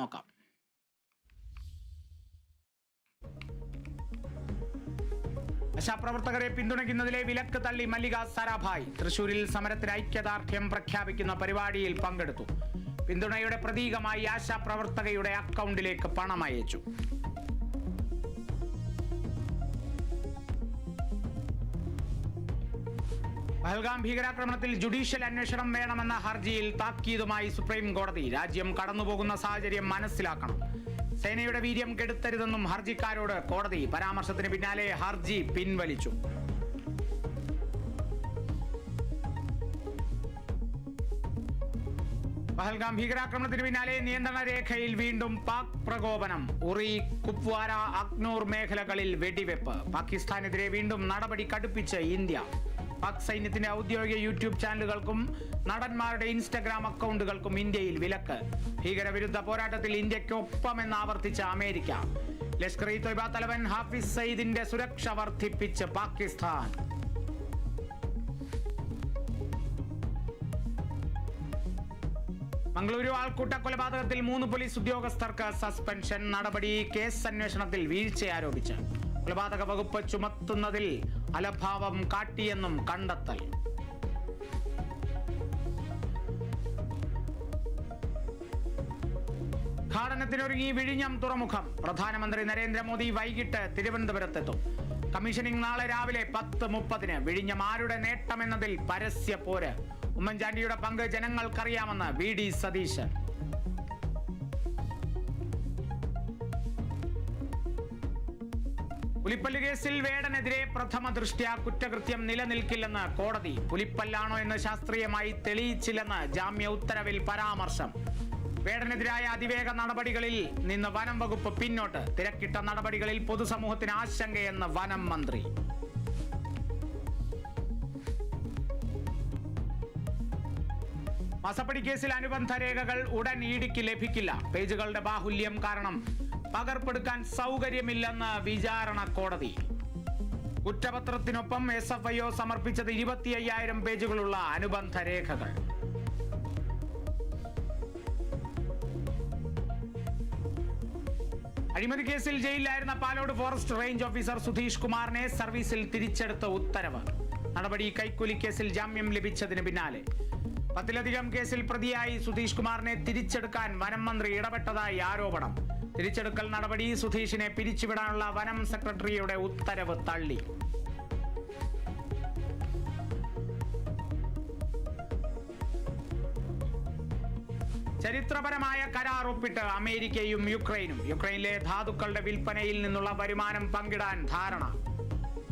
നോക്കാം. ആശാപ്രവർത്തകരെ പിന്തുണയ്ക്കുന്നതിലെ വിലക്ക് തള്ളി മല്ലിക സാരാഭായ്. തൃശൂരിൽ സമരത്തിന് ഐക്യദാർഢ്യം പ്രഖ്യാപിക്കുന്ന പരിപാടിയിൽ പങ്കെടുത്തു. പിന്തുണയുടെ പ്രതീകമായി ആശാപ്രവർത്തകയുടെ അക്കൗണ്ടിലേക്ക് പണം അയച്ചു. പഹൽഗാം ഭീകരാക്രമണത്തിൽ ജുഡീഷ്യൽ അന്വേഷണം വേണമെന്ന ഹർജിയിൽ താക്കീതുമായി സുപ്രീം കോടതി. രാജ്യം കടന്നുപോകുന്ന സാഹചര്യം മനസ്സിലാക്കണം. സേനയുടെ വീര്യം കെടുത്തരുതെന്നും ഹർജിക്കാരോട് കോടതി. പരാമർശത്തിന് പിന്നാലെ ഹർജി പിൻവലിച്ചു. പഹൽഗാം ഭീകരാക്രമണത്തിന് പിന്നാലെ നിയന്ത്രണ രേഖയിൽ വീണ്ടും പാക് പ്രകോപനം. ഉറി, കുപ്വാര, അഗ്നൂർ മേഖലകളിൽ വെടിവെപ്പ്. പാകിസ്ഥാനെതിരെ വീണ്ടും നടപടി കടുപ്പിച്ച് ഇന്ത്യ. പാക് സൈന്യത്തിന്റെ ഔദ്യോഗിക യൂട്യൂബ് ചാനലുകൾക്കും നടന്മാരുടെ ഇൻസ്റ്റഗ്രാം അക്കൗണ്ടുകൾക്കും ഇന്ത്യയിൽ വിലക്ക്. ഭീകരവിരുദ്ധ പോരാട്ടത്തിൽ ഇന്ത്യക്കൊപ്പമെന്ന് ആവർത്തിച്ച അമേരിക്ക. ലഷ്കർ ഇ തൊയ്ബ തലവൻ ഹാഫിസ് സയ്യിദിന്റെ സുരക്ഷ വർദ്ധിപ്പിച്ച് പാകിസ്ഥാൻ. മംഗളൂരു ആൾക്കൂട്ട കൊലപാതകത്തിൽ 3 പോലീസ് ഉദ്യോഗസ്ഥർക്ക് സസ്പെൻഷൻ. നടപടി കേസ് അന്വേഷണത്തിൽ വീഴ്ച ആരോപിച്ച്. കൊലപാതക വകുപ്പ് ചുമത്തുന്നതിൽ അലംഭാവം കാട്ടിയെന്നും കണ്ടെത്തൽ. ഉദ്ഘാടനത്തിനൊരുങ്ങി വിഴിഞ്ഞം തുറമുഖം. പ്രധാനമന്ത്രി നരേന്ദ്രമോദി വൈകിട്ട് തിരുവനന്തപുരത്തെത്തും. കമ്മീഷനിംഗ് നാളെ രാവിലെ 10:30. വിഴിഞ്ഞം ആരുടെ നേട്ടമെന്നതിൽ പരസ്യ പോര്. ഉമ്മൻചാണ്ടിയുടെ പങ്ക് ജനങ്ങൾക്കറിയാമെന്ന് VD സതീശൻ. പുലിപ്പല്ല് കേസിൽ വേടനെതിരെ പ്രഥമ ദൃഷ്ട്യാ കുറ്റകൃത്യം നിലനിൽക്കില്ലെന്ന് കോടതി. പുലിപ്പല്ലാണോ എന്ന് ശാസ്ത്രീയമായി തെളിയിച്ചില്ലെന്ന് ജാമ്യ ഉത്തരവിൽ പരാമർശം. വേടനെതിരായ അതിവേഗ നടപടികളിൽ നിന്ന് വനം വകുപ്പ് പിന്നോട്ട്. തിരക്കിട്ട നടപടികളിൽ പൊതുസമൂഹത്തിന് ആശങ്കയെന്ന് വനം മന്ത്രി. മസപ്പടി കേസിൽ അനുബന്ധ രേഖകൾ ഉടൻ ഇഡിക്ക് ലഭിക്കില്ല. പേജുകളുടെ ബാഹുല്യം കാരണം പകർപ്പെടുക്കാൻ സൗകര്യമില്ലെന്ന് വിചാരണ കോടതി. കുറ്റപത്രത്തിനൊപ്പം SFIO സമർപ്പിച്ചത് 25,000 പേജുകളുള്ള അനുബന്ധ രേഖകൾ. അഴിമതി കേസിൽ ജയിലിലായിരുന്ന Palode forest range officer Sudheesh കുമാറിനെ സർവീസിൽ തിരിച്ചെടുത്ത ഉത്തരവ്. നടപടി കൈക്കൂലി കേസിൽ ജാമ്യം ലഭിച്ചതിന് പിന്നാലെ. 10ലധികം കേസിൽ പ്രതിയായി സുധീഷ് കുമാറിനെ തിരിച്ചെടുക്കാൻ വനം മന്ത്രി ഇടപെട്ടതായി ആരോപണം. തിരിച്ചെടുക്കൽ നടപടി സുധീഷിനെ പിരിച്ചുവിടാനുള്ള വനം സെക്രട്ടറിയുടെ ഉത്തരവ് തള്ളി. ചരിത്രപരമായ കരാർ ഒപ്പിട്ട് അമേരിക്കയും യുക്രൈനും. യുക്രൈനിലെ ധാതുക്കളുടെ വിൽപ്പനയിൽ നിന്നുള്ള വരുമാനം പങ്കിടാൻ ധാരണ.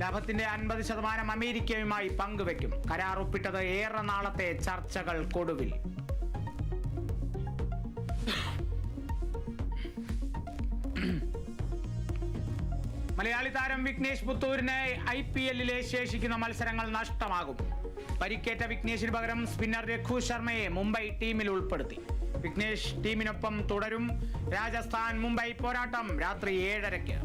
ലാഭത്തിന്റെ 50% അമേരിക്കയുമായി പങ്കുവെക്കും. കരാർ ഒപ്പിട്ടത് ഏറെ നാളത്തെ ചർച്ചകൾക്കൊടുവിൽ. മലയാളി താരം വിഘ്നേഷ് പുത്തൂരിന് IPL-ലെ ശേഷിക്കുന്ന മത്സരങ്ങൾ നഷ്ടമാകും. പരിക്കേറ്റ വിഘ്നേഷിന് പകരം സ്പിന്നർ രഘു ശർമ്മയെ മുംബൈ ടീമിൽ ഉൾപ്പെടുത്തി. വിഘ്നേഷ് ടീമിനൊപ്പം തുടരും. രാജസ്ഥാൻ മുംബൈ പോരാട്ടം രാത്രി 7:30.